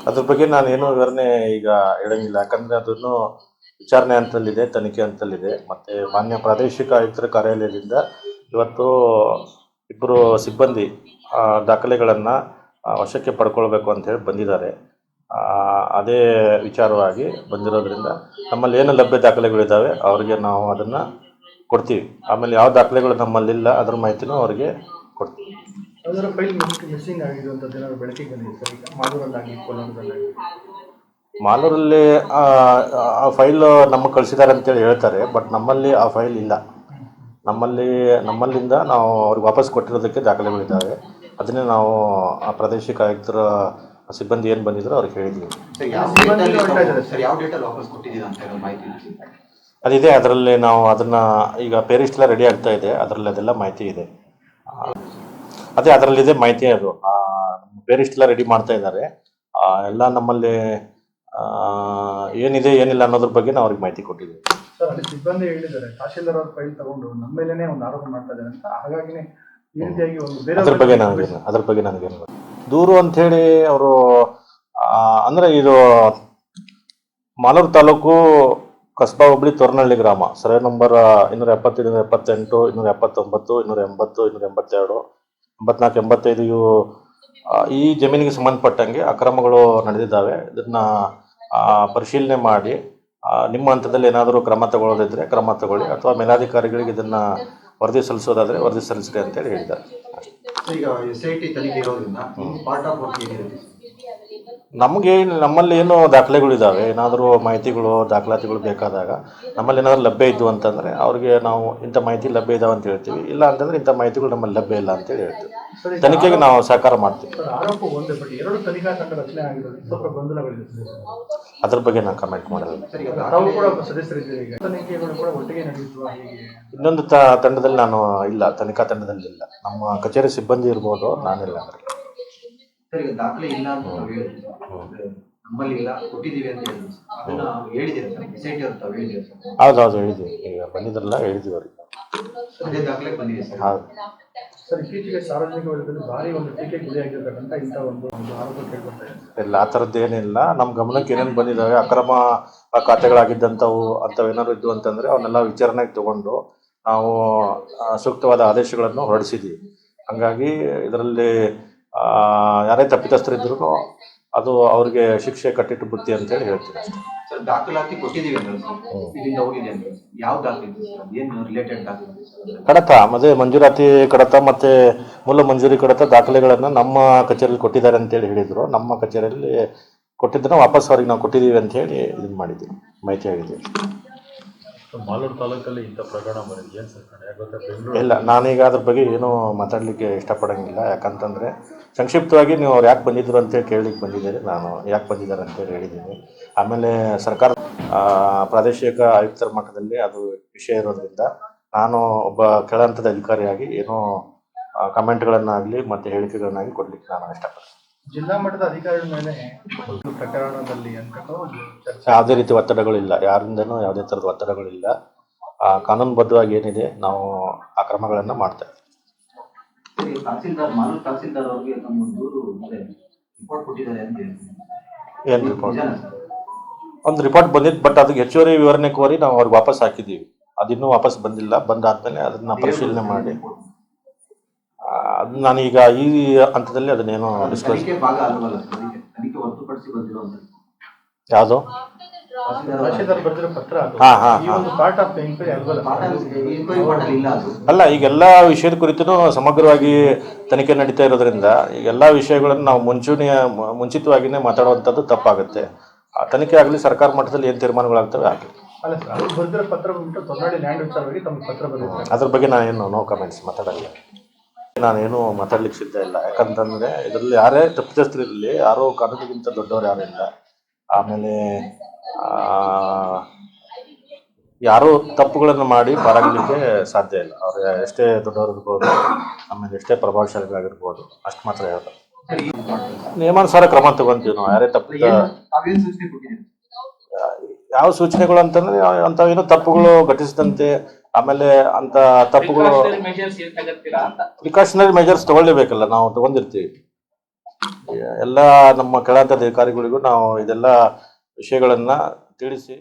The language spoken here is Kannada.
ಅದ್ರ ಬಗ್ಗೆ ನಾನೇನು ವಿವರಣೆ ಈಗ ಹೇಳಂಗಿಲ್ಲ, ಯಾಕಂದರೆ ಅದನ್ನು ವಿಚಾರಣೆ ಹಂತದಲ್ಲಿದೆ, ತನಿಖೆ ಹಂತದಲ್ಲಿದೆ. ಮತ್ತು ಮಾನ್ಯ ಪ್ರಾದೇಶಿಕ ಆಯುಕ್ತರ ಕಾರ್ಯಾಲಯದಿಂದ ಇವತ್ತು ಇಬ್ಬರು ಸಿಬ್ಬಂದಿ ದಾಖಲೆಗಳನ್ನು ವಶಕ್ಕೆ ಪಡ್ಕೊಳ್ಬೇಕು ಅಂತೇಳಿ ಬಂದಿದ್ದಾರೆ. ಅದೇ ವಿಚಾರವಾಗಿ ಬಂದಿರೋದ್ರಿಂದ ನಮ್ಮಲ್ಲಿ ಏನು ಲಭ್ಯ ದಾಖಲೆಗಳಿದ್ದಾವೆ ಅವರಿಗೆ ನಾವು ಅದನ್ನು ಕೊಡ್ತೀವಿ. ಆಮೇಲೆ ಯಾವ ದಾಖಲೆಗಳು ನಮ್ಮಲ್ಲಿಲ್ಲ ಅದ್ರ ಮಾಹಿತಿನೂ ಅವರಿಗೆ ಕೊಡ್ತೀವಿ. ಅದರ ಫೈಲ್ ಮಿಸ್ಸಿಂಗ್ ಆಗಿರುವಂಥದ್ದು ಏನಾದರೂ ಬೆಳಕಿಗೆ ಬಂದಿದೆ ಸರ್? ಈಗ ಮಾಲೂರಲ್ಲಾಗಿ ಕೋಲಾರದಲ್ಲಾಗಿ. ಮಾಲೂರಲ್ಲಿ ಆ ಫೈಲ್ ನಮಗೆ ಕಳಿಸಿದ್ದಾರೆ ಅಂತೇಳಿ ಹೇಳ್ತಾರೆ, ಬಟ್ ನಮ್ಮಲ್ಲಿ ಆ ಫೈಲ್ ಇಲ್ಲ. ನಮ್ಮಲ್ಲಿಂದ ನಾವು ಅವ್ರಿಗೆ ವಾಪಸ್ ಕೊಟ್ಟಿರೋದಕ್ಕೆ ದಾಖಲೆಗಳಿದ್ದಾವೆ. ಅದನ್ನೇ ನಾವು ಆ ಪ್ರಾದೇಶಿಕ ಆಯುಕ್ತರ ಸಿಬ್ಬಂದಿ ಏನು ಬಂದಿದ್ರು ಅವ್ರಿಗೆ ಹೇಳಿದ್ವಿ. ಅದಿದೆ, ಅದರಲ್ಲಿ ನಾವು ಅದನ್ನು ಈಗ ಪೇರಿಸ್ಟ್ ಎಲ್ಲ ರೆಡಿ ಆಗ್ತಾ ಇದೆ, ಅದರಲ್ಲಿ ಅದೆಲ್ಲ ಮಾಹಿತಿ ಇದೆ. ಅದೇ ಅದರಲ್ಲಿದೆ ಮಾಹಿತಿ. ಅದು ಪೇರಿಸ್ಟ್ ಎಲ್ಲ ರೆಡಿ ಮಾಡ್ತಾ ಇದ್ದಾರೆ. ಎಲ್ಲ ನಮ್ಮಲ್ಲಿ ಏನಿದೆ ಏನಿಲ್ಲ ಅನ್ನೋದ್ರ ಬಗ್ಗೆ ನಾವು ಅವ್ರಿಗೆ ಮಾಹಿತಿ ಕೊಟ್ಟಿದ್ದೀವಿ. ಸರ್, ಅಲ್ಲಿ ಸಿಬ್ಬಂದಿ ಹೇಳಿದ್ದಾರೆ ತಹಶೀಲ್ದಾರ್ ಅವ್ರ ಫೈಲ್ ತಗೊಂಡು ನಮ್ಮ ಮೇಲೇನೆ ಒಂದು ಆರೋಪ ಮಾಡ್ತಾ ಇದ್ದಾರೆ ಅಂತ. ಹಾಗಾಗಿ ಈ ರೀತಿಯಾಗಿ ಒಂದು ಬೇರೆ ಅದ್ರ ಬಗ್ಗೆ ನನಗೇನು ದೂರು ಅಂಥೇಳಿ ಅವರು ಅಂದರೆ ಇದು ಮಾಲೂರು ತಾಲೂಕು ಕಸ್ಬಾ ಹೋಬಳಿ ತೋರನಹಳ್ಳಿ ಗ್ರಾಮ, ಸರ್ವೆ ನಂಬರ್ 270, 278, 279, 280, 282, 84, 85 ಇವು ಈ ಜಮೀನಿಗೆ ಸಂಬಂಧಪಟ್ಟಂಗೆ ಅಕ್ರಮಗಳು ನಡೆದಿದ್ದಾವೆ. ಇದನ್ನು ಪರಿಶೀಲನೆ ಮಾಡಿ ನಿಮ್ಮ ಹಂತದಲ್ಲಿ ಏನಾದರೂ ಕ್ರಮ ತಗೊಳ್ಳೋದಿದ್ರೆ ಕ್ರಮ ತಗೊಳ್ಳಿ, ಅಥವಾ ಮೇಲಾಧಿಕಾರಿಗಳಿಗೆ ಇದನ್ನು ವರದಿ ಸಲ್ಲಿಸೋದಾದರೆ ವರದಿ ಸಲ್ಲಿಸ್ರಿ ಅಂತೇಳಿ ಹೇಳಿದ್ದಾರೆ. ಈಗ SIT ತನಿಖೆ ಇರೋದ್ರಿಂದ ಪಾರ್ಟ್ ಆಫ್ ವರ್ಕ್ ಏನಿರುತ್ತೆ? ನಮ್ಮಲ್ಲಿ ಏನು ದಾಖಲೆಗಳಿದ್ದಾವೆ, ಏನಾದರೂ ಮಾಹಿತಿಗಳು ದಾಖಲಾತಿಗಳು ಬೇಕಾದಾಗ ನಮ್ಮಲ್ಲಿ ಏನಾದರೂ ಲಭ್ಯ ಇದ್ದು ಅಂತಂದರೆ ಅವ್ರಿಗೆ ನಾವು ಇಂಥ ಮಾಹಿತಿ ಲಭ್ಯ ಇದ್ದಾವೆ ಅಂತ ಹೇಳ್ತೀವಿ. ಇಲ್ಲ ಅಂತಂದರೆ ಇಂಥ ಮಾಹಿತಿಗಳು ನಮ್ಮಲ್ಲಿ ಲಭ್ಯ ಇಲ್ಲ ಅಂತೇಳಿ ಹೇಳ್ತೀವಿ. ತನಿಖೆಗೆ ನಾವು ಸಹಕಾರ ಮಾಡ್ತೀವಿ. ಆರೋಪ ಒಂದೇ, ಬಟ್ ಎರಡು ತನಿಖಾ ತಂಡ ರಚನೆ ಆಗಿರೋದು ಸ್ವಲ್ಪ ಗೊಂದಲಗಳಿದೆ. ಅದ್ರ ಬಗ್ಗೆ ನಾನು ಕಮೆಂಟ್ ಮಾಡಲ್ಲ. ತಾವು ಕೂಡ ಸದಸ್ಯರಿದ್ದೀರಿ, ಈಗ ತನಿಖೆಗಳು ಕೂಡ ಒಟ್ಟಿಗೆ ನಡೆಯುತ್ತವಾ? ಇನ್ನೊಂದು ತಂಡದಲ್ಲಿ ನಾನು ಇಲ್ಲ, ತನಿಖಾ ತಂಡದಲ್ಲಿ ಇಲ್ಲ. ನಮ್ಮ ಕಚೇರಿ ಸಿಬ್ಬಂದಿ ಇರ್ಬೋದು, ನಾನಿಲ್ಲ. ಸರ್, ಈಗ ದಾಖಲೆ ಇಲ್ಲ ಅಂತ ನಮ್ಮಲ್ಲಿ ಇಲ್ಲ, ಕೊಟ್ಟಿದ್ದೀವಿ ಅಂತ ಹೇಳಿದ್ದೀರಿ ಸರ್. SIT ಅವ್ರು ತಾವು ಹೇಳಿದ್ದೀರಿ ಸರ್? ಹೌದು ಹೇಳಿದ್ದೀವಿ. ಈಗ ಬಂದಿದ್ರಲ್ಲ, ಹೇಳಿದ್ದೀವಿ ಅವ್ರಿಗೆ. ಅದೇ ದಾಖಲೆ ಬಂದಿದೆ ಸರ್? ಹೌದು ಸರ್. ಇತ್ತೀಚೆಗೆ ಸಾರ್ವಜನಿಕ ವಲಯದಲ್ಲಿ ಭಾರಿ ಒಂದು ಟೀಕೆ ಗುರಿಯಾಗಿರ್ತಕ್ಕಂಥ ಇಂಥ ಒಂದು ಆರೋಪ ಕೇಳ್ಕೊಳ್ತಾ ಇದೆ. ಇಲ್ಲ, ಆ ಥರದ್ದು ಏನಿಲ್ಲ. ನಮ್ಮ ಗಮನಕ್ಕೆ ಏನೇನು ಬಂದಿದ್ದಾವೆ ಅಕ್ರಮ ಖಾತೆಗಳಾಗಿದ್ದಂಥವು ಅಂಥವೇನಾದ್ರು ಇದ್ದು ಅಂತಂದರೆ ಅವನ್ನೆಲ್ಲ ವಿಚಾರಣೆಗೆ ತಗೊಂಡು ನಾವು ಸೂಕ್ತವಾದ ಆದೇಶಗಳನ್ನು ಹೊರಡಿಸಿದ್ದೀವಿ. ಹಾಗಾಗಿ ಇದರಲ್ಲಿ ಯಾರೇ ತಪ್ಪಿತಸ್ಥರಿದ್ರೂ ಅದು ಅವ್ರಿಗೆ ಶಿಕ್ಷೆ ಕಟ್ಟಿಟ್ಟು ಬುತ್ತಿ ಅಂತೇಳಿ ಹೇಳ್ತೀವಿ ಅಷ್ಟೇ. ಸರ್, ದಾಖಲಾತಿ ಕೊಟ್ಟಿದ್ದೀವಿ ಅಂದ್ರೆ ಇಲ್ಲಿಂದ ಹೋಗಿದೆ ಅಂದ್ರೆ ಯಾವ ದಾಖಲೆ ಏನು ರಿಲೇಟೆಡ್ ದಾಖಲೆ? ಕಡತ ಮತ್ತೆ ಮಂಜೂರಾತಿ ಕಡತ ಮತ್ತು ಮೂಲ ಮಂಜೂರಿ ಕಡತ ದಾಖಲೆಗಳನ್ನು ನಮ್ಮ ಕಚೇರಿಯಲ್ಲಿ ಕೊಟ್ಟಿದ್ದಾರೆ ಅಂತೇಳಿ ಹೇಳಿದರು. ನಮ್ಮ ಕಚೇರಿಯಲ್ಲಿ ಕೊಟ್ಟಿದ್ದನ್ನು ವಾಪಸ್ ಅವ್ರಿಗೆ ನಾವು ಕೊಟ್ಟಿದ್ದೀವಿ ಅಂತ ಹೇಳಿ ಇದನ್ನು ಮಾಡಿದ್ದೀವಿ, ಮಾಹಿತಿ ಆಗಿದ್ದೀವಿ. ಮಾಲೂರು ತಾಲೂಕಲ್ಲಿ ಇಂಥ ಪ್ರಕರಣ ಬಂದಿದೆ ಏನು ಸರ್? ಯಾಕಂದರೆ ಇಲ್ಲ, ನಾನೀಗ ಅದ್ರ ಬಗ್ಗೆ ಏನೂ ಮಾತಾಡಲಿಕ್ಕೆ ಇಷ್ಟಪಡೋಂಗಿಲ್ಲ. ಯಾಕಂತಂದರೆ ಸಂಕ್ಷಿಪ್ತವಾಗಿ ನೀವು ಅವ್ರು ಯಾಕೆ ಬಂದಿದ್ರು ಅಂತೇಳಿ ಕೇಳಲಿಕ್ಕೆ ಬಂದಿದ್ದೀರಿ. ನಾನು ಯಾಕೆ ಬಂದಿದ್ದಾರೆ ಅಂತೇಳಿ ಹೇಳಿದ್ದೀನಿ. ಆಮೇಲೆ ಸರ್ಕಾರ ಪ್ರಾದೇಶಿಕ ಆಯುಕ್ತರ ಮಟ್ಟದಲ್ಲಿ ಅದು ವಿಷಯ ಇರೋದ್ರಿಂದ ನಾನು ಒಬ್ಬ ಕೆಳ ಹಂತದ ಅಧಿಕಾರಿಯಾಗಿ ಏನೋ ಕಮೆಂಟ್ಗಳನ್ನಾಗಲಿ ಮತ್ತು ಹೇಳಿಕೆಗಳನ್ನಾಗಲಿ ಕೊಡಲಿಕ್ಕೆ ನಾನು ಇಷ್ಟಪಡ್ತೀನಿ. ಜಿಲ್ಲಾ ಮಟ್ಟದ ಅಧಿಕಾರಿಗಳ ಮೇಲೆ ಪ್ರಕರಣದಲ್ಲಿ ಯಾವುದೇ ರೀತಿ ಒತ್ತಡಗಳಿಲ್ಲ, ಯಾರಿಂದನೂ ಯಾವುದೇ ಥರದ ಒತ್ತಡಗಳಿಲ್ಲ. ಕಾನೂನುಬದ್ಧವಾಗಿ ಏನಿದೆ ನಾವು ಆ ಕ್ರಮಗಳನ್ನು ಮಾಡ್ತಾ ಇದ್ದೀವಿ. ಮಾಲೂರು ತಹಸೀಲ್ದಾರ್ ಅವರಿಗೆ ತಮ್ಮ ದೂರು ರಿಪೋರ್ಟ್ ಕೊಟ್ಟಿದ್ದಾರೆ ಅಂತ ಏನು ರಿಪೋರ್ಟ್? ಒಂದು ರಿಪೋರ್ಟ್ ಬಂದಿದ್ದು, ಬಟ್ ಅದಕ್ಕೆ ಹೆಚ್ಚುವರಿ ವಿವರಣೆ ಕೋರಿ ನಾವು ಅವ್ರಿಗೆ ವಾಪಸ್ ಹಾಕಿದ್ದೀವಿ. ಅದಿನ್ನೂ ವಾಪಸ್ ಬಂದಿಲ್ಲ. ಬಂದಾದ್ಮೇಲೆ ಅದನ್ನು ಪರಿಶೀಲನೆ ಮಾಡಿ ಅದು ನಾನೀಗ ಈ ಹಂತದಲ್ಲಿ ಅದನ್ನೇನು ಡಿಸ್ಕಸ್. ಯಾವುದು? ಅಲ್ಲ, ಈಗೆಲ್ಲ ವಿಷಯದ ಕುರಿತು ಸಮಗ್ರವಾಗಿ ತನಿಖೆ ನಡೀತಾ ಇರೋದ್ರಿಂದ ಈಗೆಲ್ಲ ವಿಷಯಗಳನ್ನು ನಾವು ಮುಂಚಿತವಾಗಿಯೇ ಮಾತಾಡುವಂಥದ್ದು ತಪ್ಪಾಗುತ್ತೆ. ತನಿಖೆ ಆಗಲಿ, ಸರ್ಕಾರ ಮಟ್ಟದಲ್ಲಿ ಏನು ತೀರ್ಮಾನಗಳಾಗ್ತವೆ ಆಗಲಿ. ಅದ್ರ ಬಗ್ಗೆ ನಾನೇನು ನೋ ಕಮೆಂಟ್ಸ್ ಮಾತಾಡಲ್ಲ. ನಾನೇನು ಮಾತಾಡ್ಲಿಕ್ಕೆ ಸಿದ್ಧ ಇಲ್ಲ. ಯಾಕಂತಂದರೆ ಇದರಲ್ಲಿ ಯಾರೇ ತಪ್ಪಿತಸ್ಥರಿರಲಿ, ಯಾರೋ ಕಾನೂನಿಗಿಂತ ದೊಡ್ಡವರು ಯಾರೂ ಇಲ್ಲ. ಆಮೇಲೆ ಯಾರೂ ತಪ್ಪುಗಳನ್ನು ಮಾಡಿ ಪಾರಾಗಲಿಕ್ಕೆ ಸಾಧ್ಯ ಇಲ್ಲ. ಅವ್ರು ಎಷ್ಟೇ ದೊಡ್ಡವರು ಇರ್ಬೋದು, ಆಮೇಲೆ ಎಷ್ಟೇ ಪ್ರಭಾವಶಾಲಿಗಳಾಗಿರ್ಬೋದು, ಅಷ್ಟು ಮಾತ್ರ ಹೇಳೋದು. ನಿಯಮಾನುಸಾರ ಕ್ರಮ ತಗೊಂತೀವಿ ನಾವು. ಯಾರೇ ಯಾವ ಸೂಚನೆಗಳು ಅಂತಂದರೆ ಅಂಥವೇನು ತಪ್ಪುಗಳು ಘಟಿಸಿದಂತೆ, ಆಮೇಲೆ ಅಂಥ ತಪ್ಪುಗಳು ಪ್ರಿಕಾಷನರಿ ಮೆಜರ್ಸ್ ತಗೊಳ್ಳೇಬೇಕಲ್ಲ, ನಾವು ತಗೊಂಡಿರ್ತೀವಿ. ಎಲ್ಲ ನಮ್ಮ ಕೆಳಹಂತದ ಅಧಿಕಾರಿಗಳಿಗೂ ನಾವು ಇದೆಲ್ಲ ವಿಷಯಗಳನ್ನ ತಿಳಿಸಿ